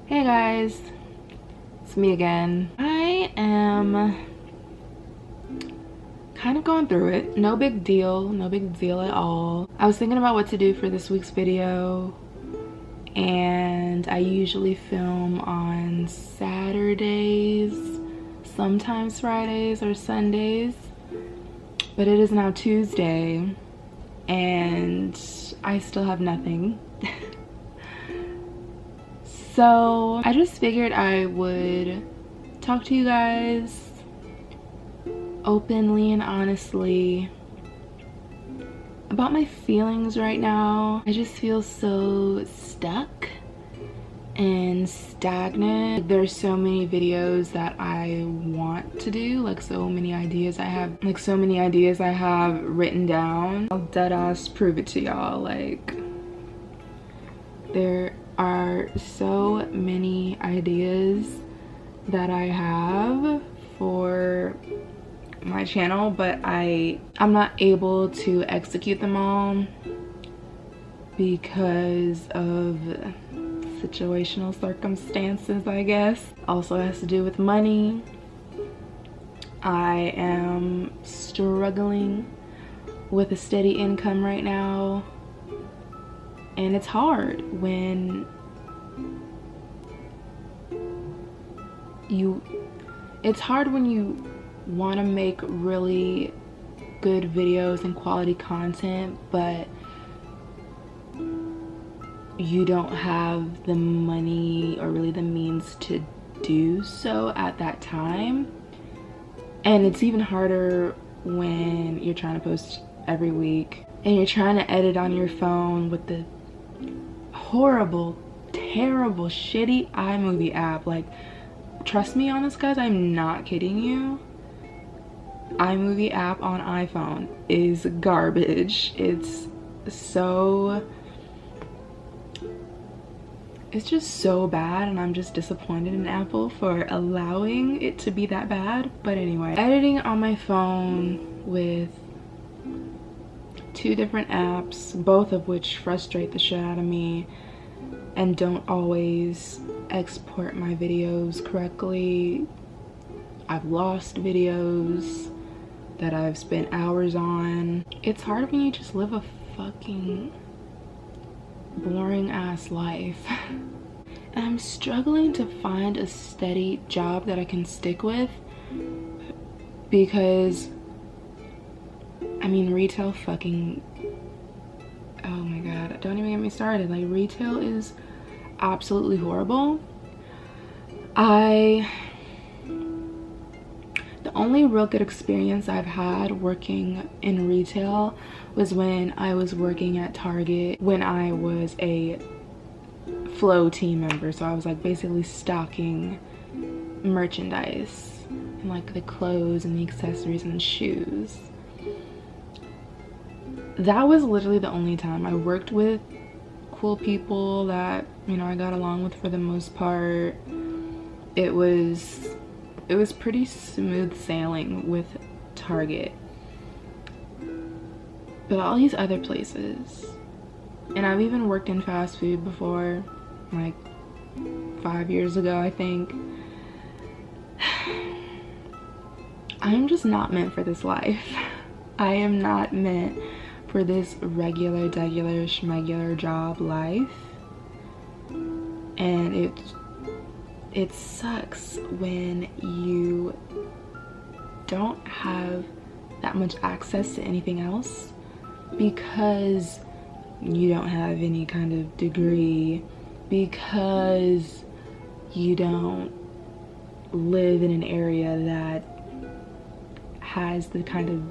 Hey guys, it's me again. I am kind of going through it. No big deal at all. I was thinking about what to do for this week's video, and I usually film on Saturdays, sometimes Fridays or Sundays, but it is now Tuesday and I still have nothing. So I just figured I would talk to you guys openly and honestly about my feelings right now. I just feel so stuck and stagnant. There's so many videos that I want to do, like so many ideas I have written down. I'll deadass prove it to y'all. Like, there are so many ideas that I have for my channel, but I'm not able to execute them all because of situational circumstances, I guess. Also has to do with money. I am struggling with a steady income right now, and it's hard when you want to make really good videos and quality content, but you don't have the money or really the means to do so at that time. And it's even harder when you're trying to post every week and you're trying to edit on your phone with the horrible, terrible, shitty iMovie app. Like, trust me on this, guys, I'm not kidding you. iMovie app on iPhone is garbage. It's just so bad, and I'm just disappointed in Apple for allowing it to be that bad. But anyway, editing on my phone with 2 different apps, both of which frustrate the shit out of me and don't always export my videos correctly. I've lost videos that I've spent hours on. It's hard when you just live a fucking boring ass life. And I'm struggling to find a steady job that I can stick with, because I mean, retail fucking, oh my god, don't even get me started. Like, retail is absolutely horrible. The only real good experience I've had working in retail was when I was working at Target, when I was a flow team member. So I was like basically stocking merchandise and like the clothes and the accessories and the shoes. That was literally the only time I worked with cool people that, you know, I got along with for the most part. It was pretty smooth sailing with Target. But all these other places, and I've even worked in fast food before, like 5 years ago, I think. I'm just not meant for this life. I am not meant for this regular, degular, schmegular job life. And it sucks when you don't have that much access to anything else, because you don't have any kind of degree, because you don't live in an area that has the kind of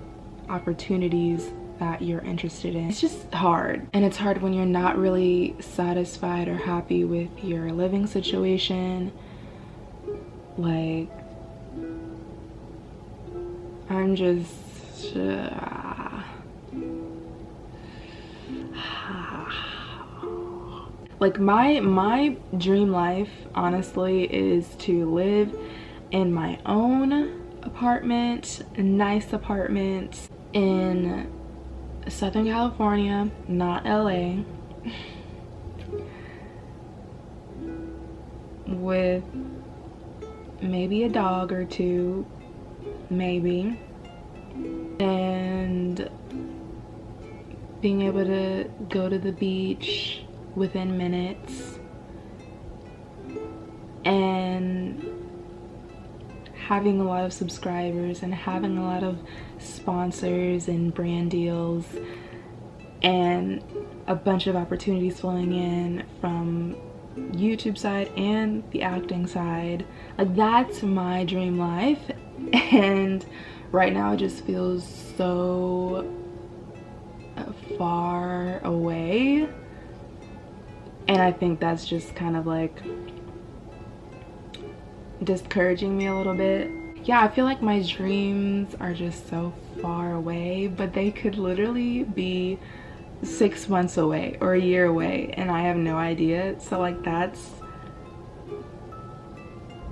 opportunities that you're interested in. It's just hard. And it's hard when you're not really satisfied or happy with your living situation. Like, I'm just like, my dream life, honestly, is to live in my own apartment, a nice apartment in Southern California, not LA, with maybe a dog or two, maybe, and being able to go to the beach within minutes, and having a lot of subscribers and having a lot of sponsors and brand deals and a bunch of opportunities flowing in from YouTube side and the acting side. Like, that's my dream life, and right now it just feels so far away, and I think that's just kind of like discouraging me a little bit. Yeah, I feel like my dreams are just so far away, but they could literally be 6 months away or a year away and I have no idea. So like, that's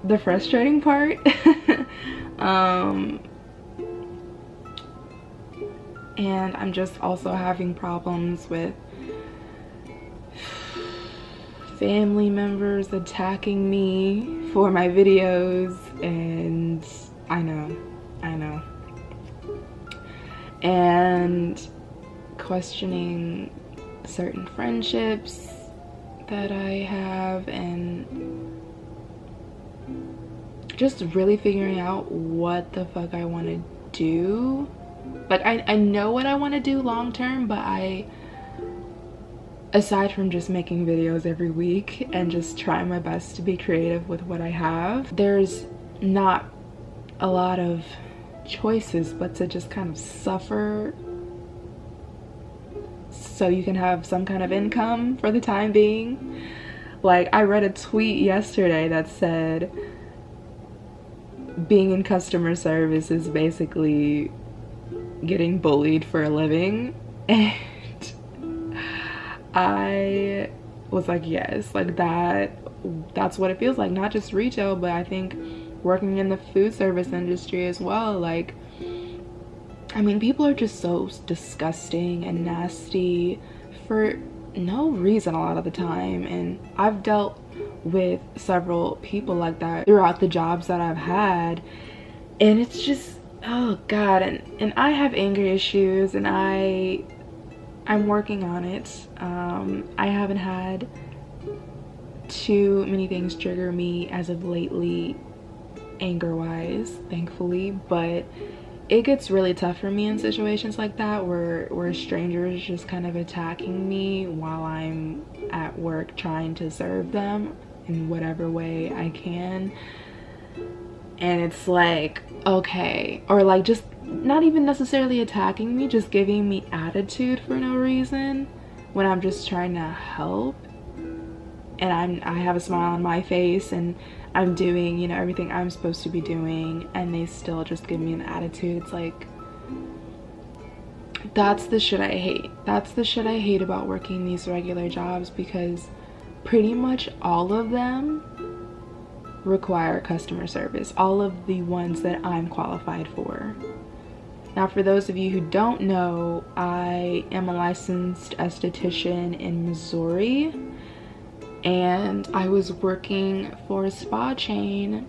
the frustrating part. And I'm just also having problems with family members attacking me for my videos, and I know, and questioning certain friendships that I have, and just really figuring out what the fuck I want to do. Like, I know what I want to do long term, but aside from just making videos every week and just trying my best to be creative with what I have, there's not a lot of choices but to just kind of suffer so you can have some kind of income for the time being. Like, I read a tweet yesterday that said being in customer service is basically getting bullied for a living, and I was like, yes, like that's what it feels like. Not just retail, but I think working in the food service industry as well. Like, I mean, people are just so disgusting and nasty for no reason a lot of the time, and I've dealt with several people like that throughout the jobs that I've had, and it's just, oh god. And I have anger issues, and I'm working on it. I haven't had too many things trigger me as of lately, anger wise, thankfully, but it gets really tough for me in situations like that where strangers just kind of attacking me while I'm at work trying to serve them in whatever way I can. And it's like, okay, or like just not even necessarily attacking me, just giving me attitude for no reason when I'm just trying to help, and I have a smile on my face and I'm doing, you know, everything I'm supposed to be doing, and they still just give me an attitude. It's like, that's the shit I hate. That's the shit I hate about working these regular jobs, because pretty much all of them require customer service, all of the ones that I'm qualified for. Now, for those of you who don't know, I am a licensed esthetician in Missouri, and I was working for a spa chain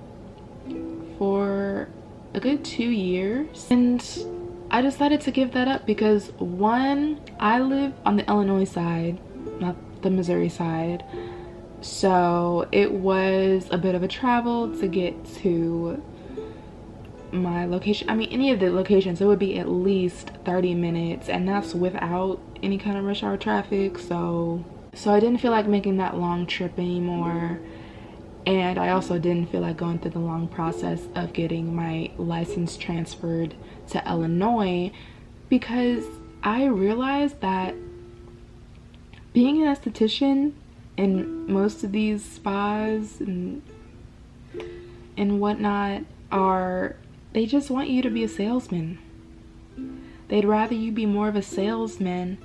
for a good 2 years, and I decided to give that up because, one, I live on the Illinois side, not the Missouri side, so it was a bit of a travel to get to my location. I mean, any of the locations, it would be at least 30 minutes, and that's without any kind of rush hour traffic. So I didn't feel like making that long trip anymore, and I also didn't feel like going through the long process of getting my license transferred to Illinois, because I realized that being an esthetician in most of these spas and whatnot they just want you to be a salesman. They'd rather you be more of a salesman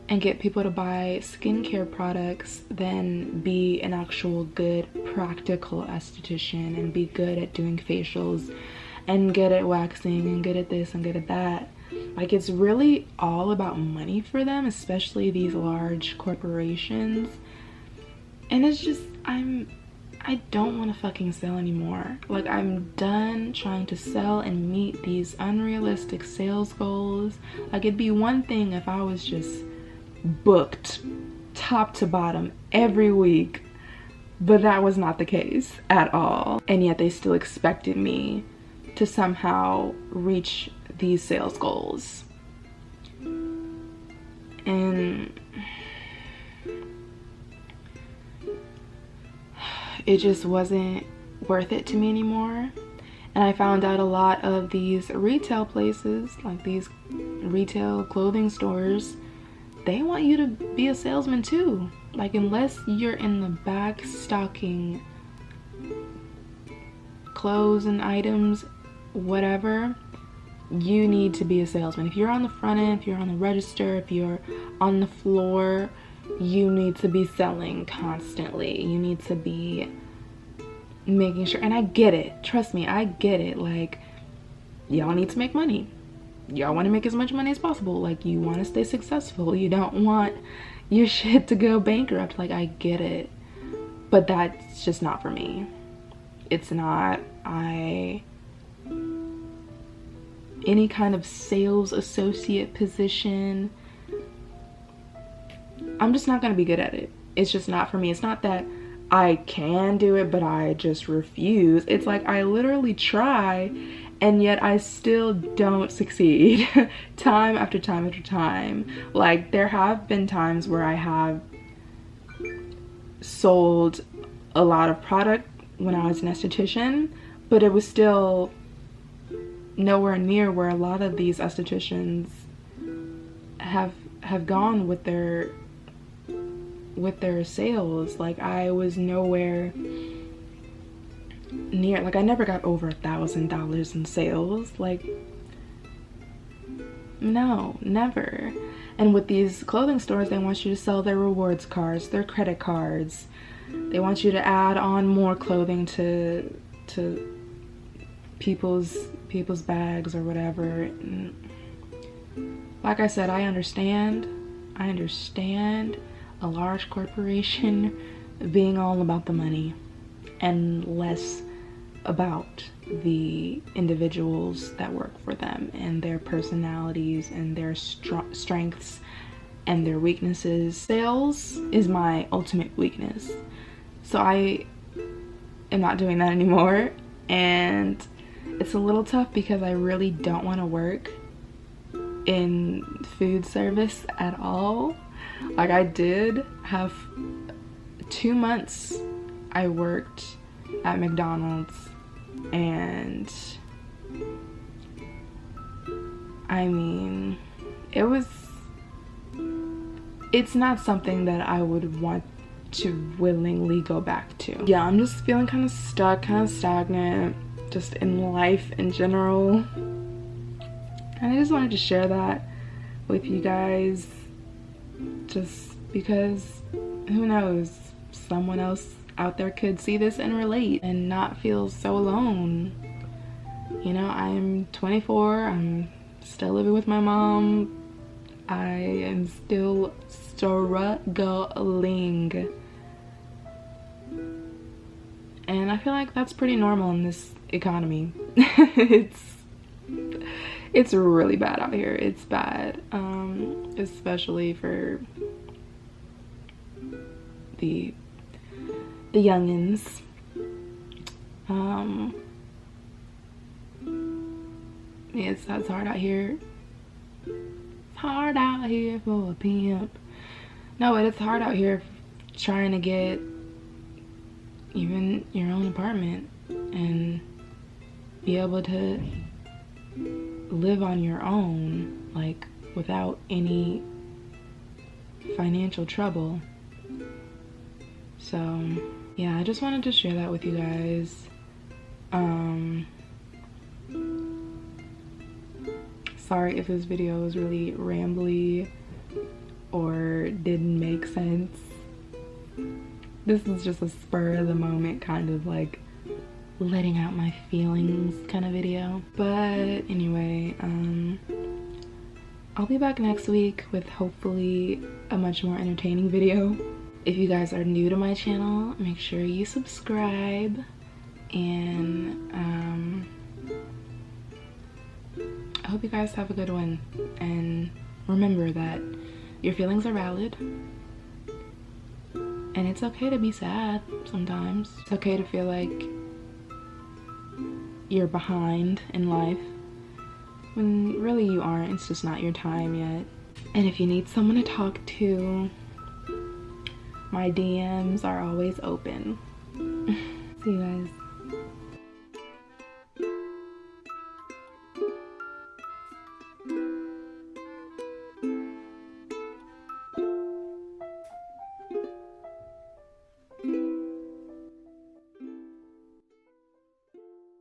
and get people to buy skincare products than be an actual good practical esthetician and be good at doing facials and good at waxing and good at this and good at that. Like, it's really all about money for them, especially these large corporations. And it's just, I'm I don't want to fucking sell anymore. Like, I'm done trying to sell and meet these unrealistic sales goals. Like, it'd be one thing if I was just booked top to bottom every week, but that was not the case at all. And yet they still expected me to somehow reach these sales goals. And it just wasn't worth it to me anymore. And I found out a lot of these retail places, like these retail clothing stores, they want you to be a salesman too. Like, unless you're in the back stocking clothes and items, whatever, you need to be a salesman. If you're on the front end, if you're on the register, if you're on the floor, you need to be selling constantly. You need to be making sure, and I get it, trust me, I get it. Like, y'all need to make money. Y'all want to make as much money as possible. Like, you want to stay successful. You don't want your shit to go bankrupt. Like, I get it, but that's just not for me. It's not. Any kind of sales associate position, I'm just not gonna be good at it. It's just not for me. It's not that I can do it, but I just refuse. It's like I literally try, and yet I still don't succeed. Time after time after time. Like, there have been times where I have sold a lot of product when I was an esthetician, but it was still nowhere near where a lot of these estheticians have gone with their sales. Like, I was nowhere near, like, I never got over $1,000 in sales. Like, no, never. And with these clothing stores, they want you to sell their rewards cards, their credit cards. They want you to add on more clothing to people's bags or whatever. And like I said, I understand a large corporation being all about the money and less about the individuals that work for them and their personalities and their strengths and their weaknesses. Sales is my ultimate weakness, so I am not doing that anymore. And it's a little tough because I really don't want to work in food service at all. Like, I did have 2 months I worked at McDonald's, and I mean, it's not something that I would want to willingly go back to. Yeah, I'm just feeling kind of stuck, kind of stagnant, just in life in general. And I just wanted to share that with you guys, just because who knows, someone else out there could see this and relate and not feel so alone. You know, I'm 24, I'm still living with my mom, I am still struggling. And I feel like that's pretty normal in this economy. It's really bad out here. It's bad, especially for the youngins. Yeah, it's hard out here. It's hard out here for a pimp. No, but it's hard out here trying to get even your own apartment and be able to live on your own, like, without any financial trouble. So yeah, I just wanted to share that with you guys. Sorry if this video was really rambly or didn't make sense. This is just a spur of the moment kind of like letting out my feelings kind of video. But anyway, I'll be back next week with hopefully a much more entertaining video. If you guys are new to my channel, make sure you subscribe, and I hope you guys have a good one. And remember that your feelings are valid, and it's okay to be sad sometimes. It's okay to feel like you're behind in life when really you aren't. It's just not your time yet. And if you need someone to talk to, my DMs are always open. See you guys.